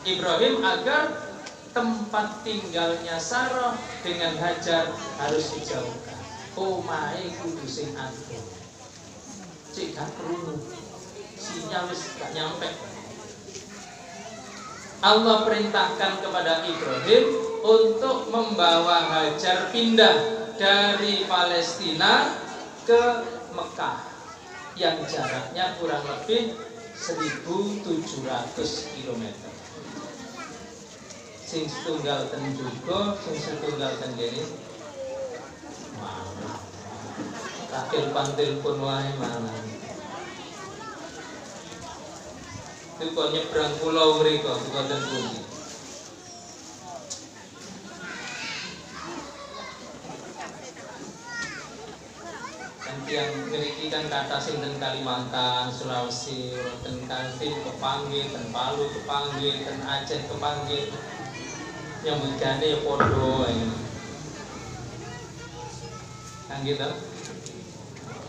Ibrahim agar tempat tinggalnya Sarah dengan Hajar harus dijauhkan. Omahe kudu sing adoh. Cek gak krungu. Sinyal wis gak nyampe. Allah perintahkan kepada Ibrahim untuk membawa Hajar pindah dari Palestina ke Mekah yang jaraknya kurang lebih 1.700 km. Sing setunggal ten juga, sing setunggal ten kene. Mana? Kakil pantil pun wae mana. Itu kok nyebrang pulau mriko bukan ten pundi. Yang memiliki kan kata sinten Kalimantan, Sulawesi, ten Kaltim kepanggil, ten Palu kepanggil, ten Aceh kepanggil, yang begane ya podo ini, kan gitu,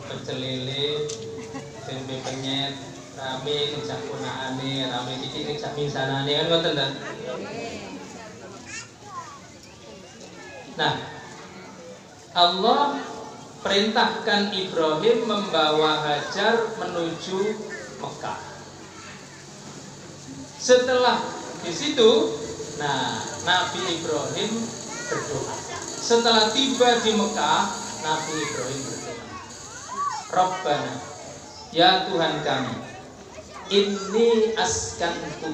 pecel lele, tempe penyet, rame ngejak punaane, rame dikit ngejak minsanane kan ngoten ta. Nah, Allah perintahkan Ibrahim membawa Hajar menuju Mekah. Setelah di situ, nah Nabi Ibrahim berdoa. Setelah tiba di Mekah, Nabi Ibrahim berdoa. Rabbana, ya Tuhan kami, inni askantu.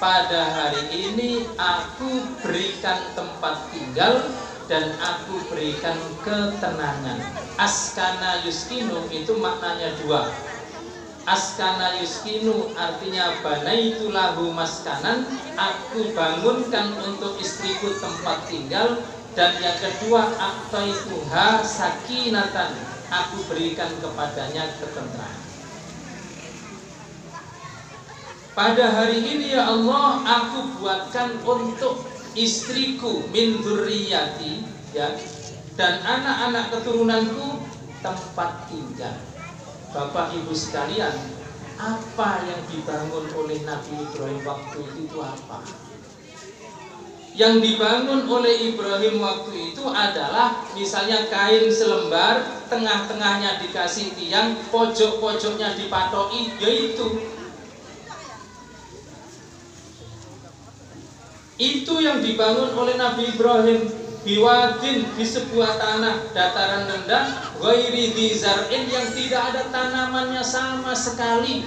Pada hari ini aku berikan tempat tinggal dan aku berikan ketenangan. Askana yuskinu itu maknanya dua. Askana yuskinu artinya banaitu lahu maskanan, aku bangunkan untuk istriku tempat tinggal. Dan yang kedua, aqtaituha sakinatan, aku berikan kepadanya ketentraman. Pada hari ini ya Allah, aku buatkan untuk istriku min dzurriyyati, ya, dan anak-anak keturunanku tempat tinggal. Bapak Ibu sekalian, apa yang dibangun oleh Nabi Ibrahim waktu itu apa? Yang dibangun oleh Ibrahim waktu itu adalah misalnya kain selembar, tengah-tengahnya dikasih tiang, pojok-pojoknya dipatoki, yaitu itu yang dibangun oleh Nabi Ibrahim. Biwadin, di sebuah tanah dataran rendah, ghairi dzar'in, yang tidak ada tanamannya sama sekali.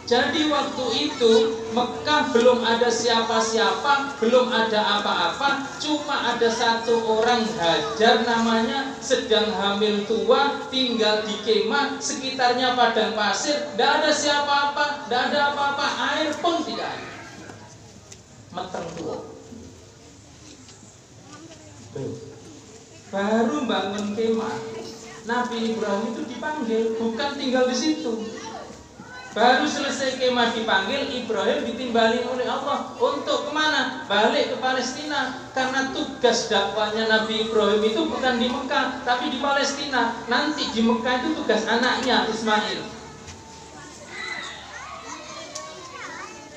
Jadi waktu itu Mekah belum ada siapa-siapa, belum ada apa-apa, cuma ada satu orang Hajar namanya, sedang hamil tua, tinggal di kemah, sekitarnya padang pasir, tidak ada siapa-apa, tidak ada apa-apa, air pun tidak ada. Meteng tua. Baru bangun kemah, Nabi Ibrahim itu dipanggil, bukan tinggal di situ. Baru selesai kemah dipanggil, Ibrahim ditimbali oleh Allah untuk kemana? Balik ke Palestina. Karena tugas dakwahnya Nabi Ibrahim itu bukan di Mekah, tapi di Palestina. Nanti di Mekah itu tugas anaknya Ismail.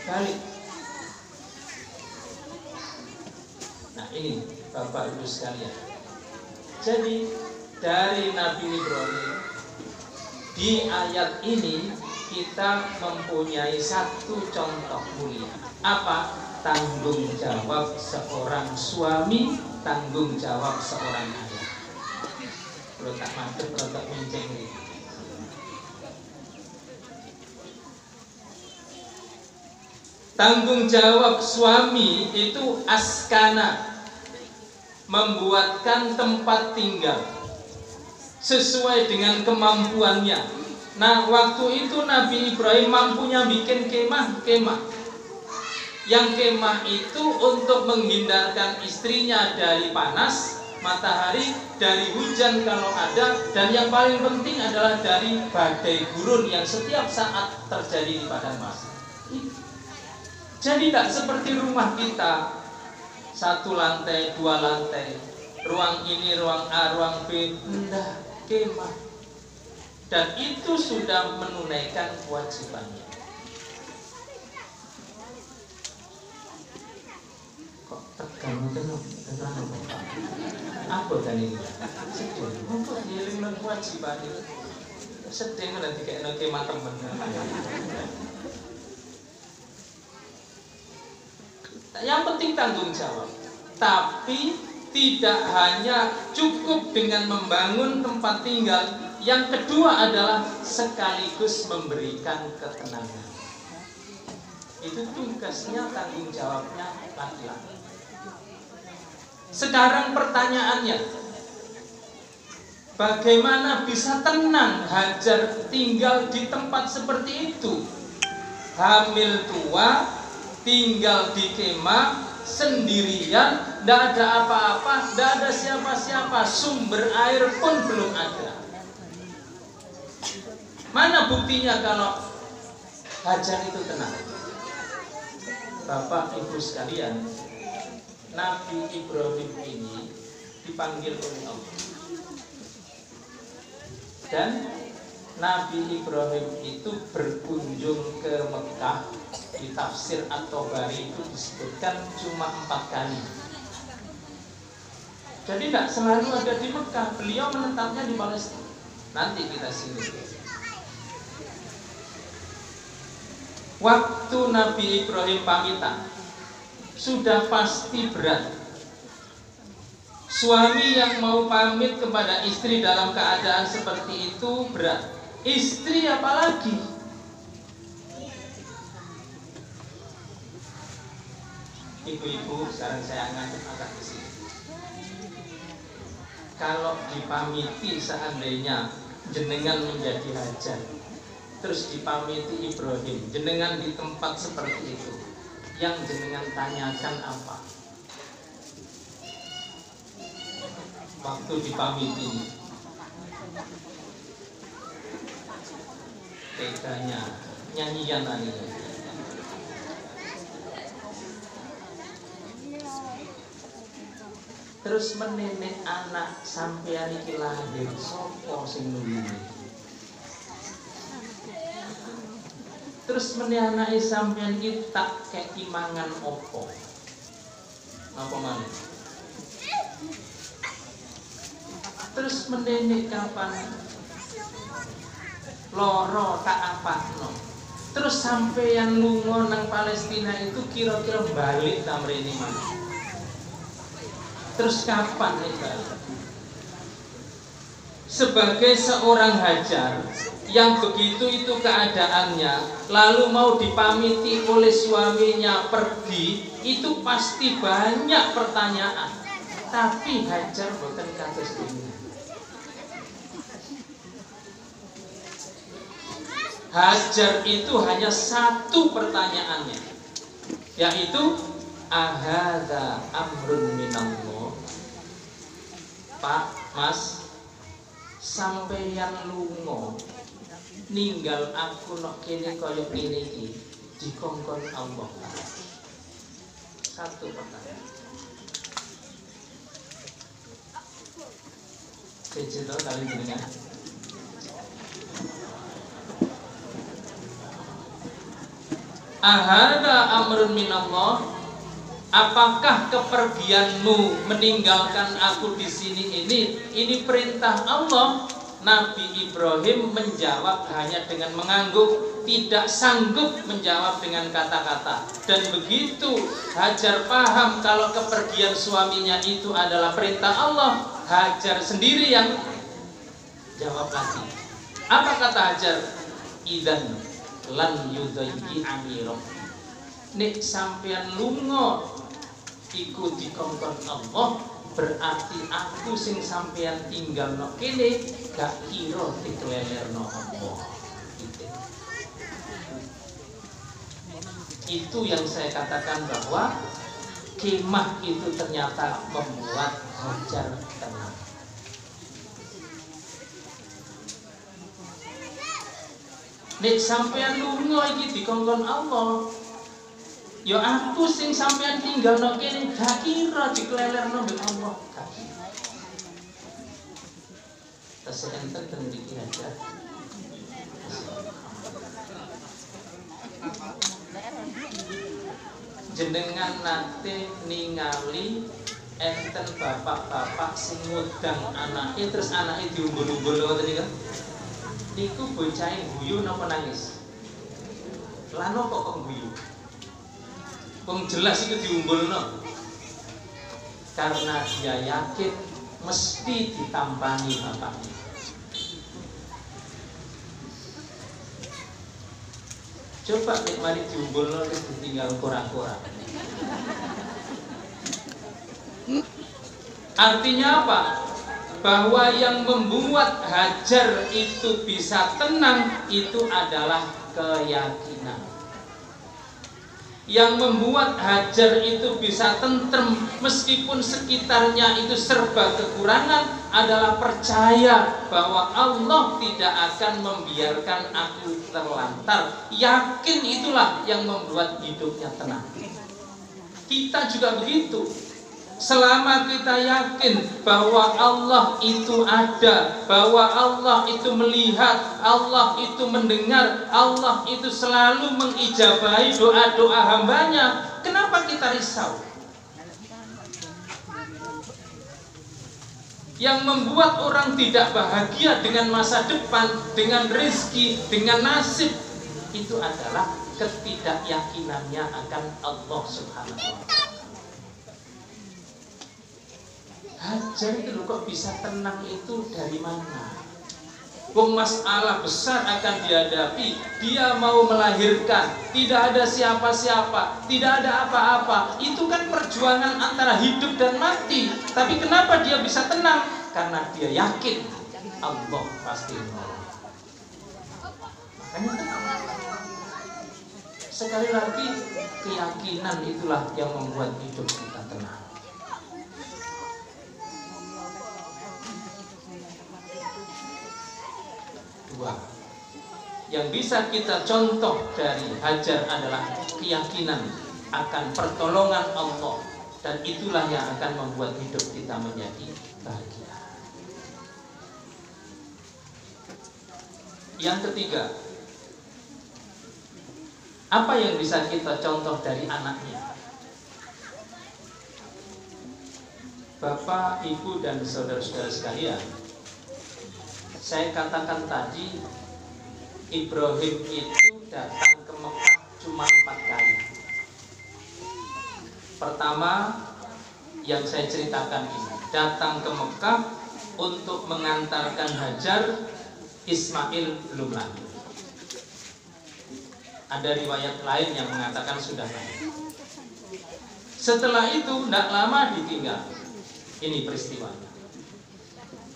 Balik. Nah ini Bapak Ibu sekalian. Jadi dari Nabi Ibrahim di ayat ini kita mempunyai satu contoh mulia. Apa? Tanggung jawab seorang suami, tanggung jawab seorang ayah. Kalau tak madep, kalau tak menceng ini. Tanggung jawab suami itu askana, membuatkan tempat tinggal sesuai dengan kemampuannya. Nah, waktu itu Nabi Ibrahim mampunya bikin kemah. Yang kemah itu untuk menghindarkan istrinya dari panas matahari, dari hujan kalau ada, dan yang paling penting adalah dari badai gurun yang setiap saat terjadi di padang pasir. Jadi tidak seperti rumah kita, satu lantai, dua lantai, ruang ini, ruang A, ruang B, enggak, kemah. Dan itu sudah menunaikan kewajibannya. Apa kan ini? Sedih. Untuk ngiling nang kewajiban itu. Sedih nanti kayak nang kemah temen. Yang penting tanggung jawab. Tapi tidak hanya cukup dengan membangun tempat tinggal. Yang kedua adalah sekaligus memberikan ketenangan. Itu tugasnya, tanggung jawabnya laki-laki. Sekarang pertanyaannya, bagaimana bisa tenang Hajar tinggal di tempat seperti itu? Hamil tua, tinggal di kemah, sendirian, tidak ada apa-apa, tidak ada siapa-siapa, sumber air pun belum ada. Mana buktinya kalau Hajar itu tenang? Bapak Ibu sekalian, Nabi Ibrahim ini dipanggil oleh Allah. Dan Nabi Ibrahim itu berkunjung ke Mekah. Di tafsir At-Tabari itu disebutkan cuma 4 kali. Jadi tidak selalu ada di Mekah. Beliau menetapnya di Palestina. Nanti kita sini. Waktu Nabi Ibrahim pamitan, sudah pasti berat. Suami yang mau pamit kepada istri dalam keadaan seperti itu berat. Istri apalagi. Ibu-ibu, sekarang saya ngajak agak ke sini. Kalau dipamiti seandainya jenengan menjadi Hajar, terus dipamiti Ibrahim, jenengan di tempat seperti itu, yang jenengan tanyakan apa? Waktu dipamiti, teganya nyanyian tadi. Terus menenek anak sampeyan iki lahir sapa sing nulungi? Terus menenek anake sampeyan iki tak kei mangan opo? Apa maneh? Terus menenek kapan? Loro tak apakno. Terus sampeyan lunga nang Palestina itu kira-kira balik ta mrene maneh? Terus kapan nih balik? Sebagai seorang Hajar yang begitu itu keadaannya, lalu mau dipamiti oleh suaminya pergi, itu pasti banyak pertanyaan. Tapi Hajar boten kados ini. Hajar itu hanya satu pertanyaannya, yaitu ahadza amrun minallah. Pak, Mas, sampeyan lunga ninggal aku nok kene kaya ngene iki dikongkon Allah. Satu pertanyaan. Cerita kali jenengan. Ahadza amrun minallah. Apakah kepergianmu meninggalkan aku di sini ini perintah Allah? Nabi Ibrahim menjawab hanya dengan mengangguk, tidak sanggup menjawab dengan kata-kata. Dan begitu Hajar paham kalau kepergian suaminya itu adalah perintah Allah, Hajar sendiri yang jawab lagi. Apa kata Hajar? Idzan lan yudayyi amirah. Nek sampeyan lunga iku dikongkon Allah, berarti aku sing sampeyan tinggal nok kene gak kira diklelerno Allah. Itu yang saya katakan bahwa kemah itu ternyata membuat Hajar tenang. Nek sampeyan lunga iki dikongkon Allah, ya aku sing sampean tinggal nok kene gak kira diklelerno mbek Allah. Gak kira. Tasih enten ten mriki aja. jenengan nate ningali enten bapak-bapak sing ngudang anake terus anake diumbul-umbul ngoten niku. Niku bocahe guyu napa nangis? Lah napa kok guyu? Wong jelas iku diumbulno. Karena dia yakin mesti ditampani bapaknya. Coba nek mari diumbulno terus ditinggal kora-kora. Artinya apa? Bahwa yang membuat Hajar itu bisa tenang itu adalah keyakinan. Yang membuat Hajar itu bisa tentrem meskipun sekitarnya itu serba kekurangan adalah percaya bahwa Allah tidak akan membiarkan aku terlantar. Yakin itulah yang membuat hidupnya tenang. Kita juga begitu. Selama kita yakin bahwa Allah itu ada, bahwa Allah itu melihat, Allah itu mendengar, Allah itu selalu mengijabahi doa-doa hambanya, kenapa kita risau? Yang membuat orang tidak bahagia dengan masa depan, dengan rezeki, dengan nasib, itu adalah ketidakyakinannya akan Allah Subhanahu wa Ta'ala. Hajar itu loh, kok bisa tenang itu dari mana? Wong masalah besar akan dihadapi. Dia mau melahirkan, tidak ada siapa-siapa, tidak ada apa-apa. Itu kan perjuangan antara hidup dan mati. Tapi kenapa dia bisa tenang? Karena dia yakin Allah pasti menolong. Makanya tenang. Sekali lagi, keyakinan itulah yang membuat hidup kita tenang. Yang bisa kita contoh dari Hajar adalah keyakinan akan pertolongan Allah, dan itulah yang akan membuat hidup kita menjadi bahagia. Yang ketiga, apa yang bisa kita contoh dari anaknya? Bapak, Ibu, dan saudara-saudara sekalian, saya katakan tadi, Ibrahim itu datang ke Mekah cuma 4 kali. Pertama yang saya ceritakan ini, datang ke Mekah untuk mengantarkan Hajar, Ismail belum lahir. Ada riwayat lain yang mengatakan sudah lahir. Setelah itu tidak lama ditinggal. Ini peristiwanya.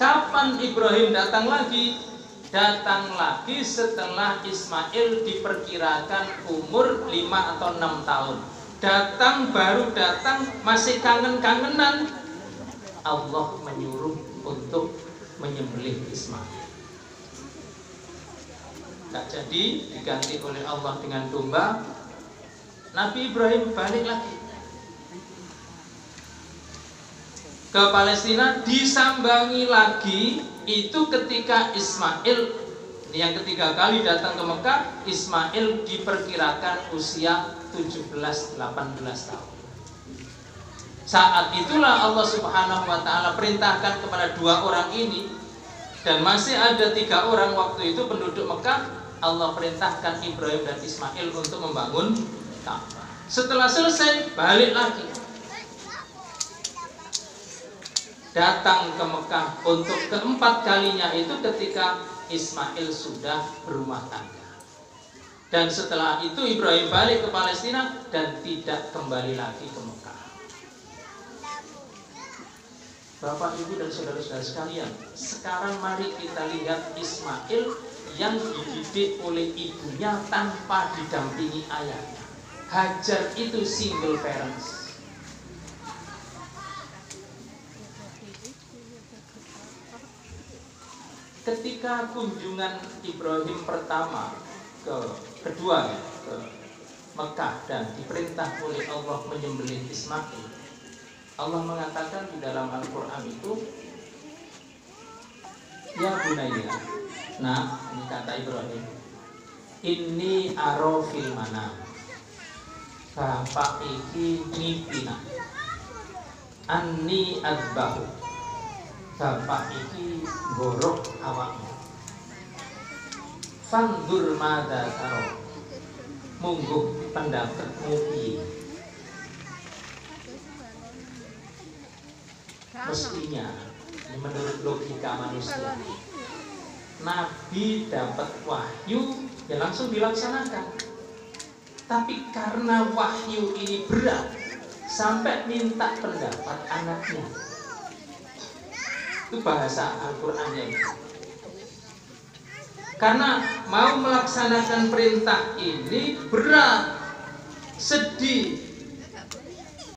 Kapan Ibrahim datang lagi? Datang lagi setelah Ismail diperkirakan umur 5 atau 6 tahun. Datang, baru datang, masih kangen-kangenan. Allah menyuruh untuk menyembelih Ismail. Tak jadi, diganti oleh Allah dengan domba. Nabi Ibrahim balik lagi ke Palestina, disambangi lagi. Itu ketika Ismail, yang ketiga kali datang ke Mekah, Ismail diperkirakan usia 17-18 tahun. Saat itulah Allah Subhanahu wa Ta'ala perintahkan kepada 2 orang ini, dan masih ada 3 orang waktu itu penduduk Mekah. Allah perintahkan Ibrahim dan Ismail untuk membangun Ka'bah. Setelah selesai, balik lagi, datang ke Mekah untuk keempat kalinya itu ketika Ismail sudah berumah tangga. Dan setelah itu Ibrahim balik ke Palestina dan tidak kembali lagi ke Mekah. Bapak, Ibu, dan saudara-saudara sekalian, sekarang mari kita lihat Ismail yang dididik oleh ibunya tanpa didampingi ayahnya. Hajar itu single parents. Ketika kunjungan Ibrahim pertama kedua ke Mekah dan diperintah oleh Allah menyembelih Ismail, Allah mengatakan di dalam Al-Quran itu, ya bunayya, nah ini kata Ibrahim, inni aro fil manam, bapak iki mimpi nak anni adbahu, bapak iki gorok awakmu, fandur mada taro, mungguh pendapatmu piye. Mestinya menurut logika manusia, Nabi dapat wahyu ya langsung dilaksanakan. Tapi karena wahyu ini berat sampai minta pendapat anaknya. Itu bahasa Al-Qur'annya ini. Karena mau melaksanakan perintah ini berat, sedih,